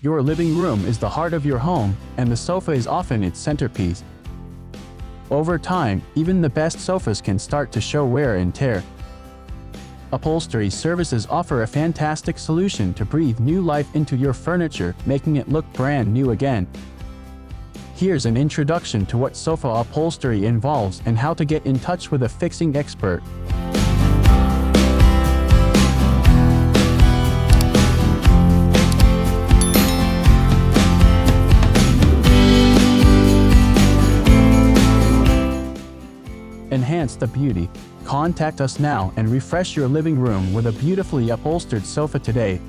Your living room is the heart of your home, and the sofa is often its centerpiece. Over time, even the best sofas can start to show wear and tear. Upholstery services offer a fantastic solution to breathe new life into your furniture, making it look brand new again. Here's an introduction to what sofa upholstery involves and how to get in touch with a fixing expert. Enhance the beauty. Contact us now and refresh your living room with a beautifully upholstered sofa today.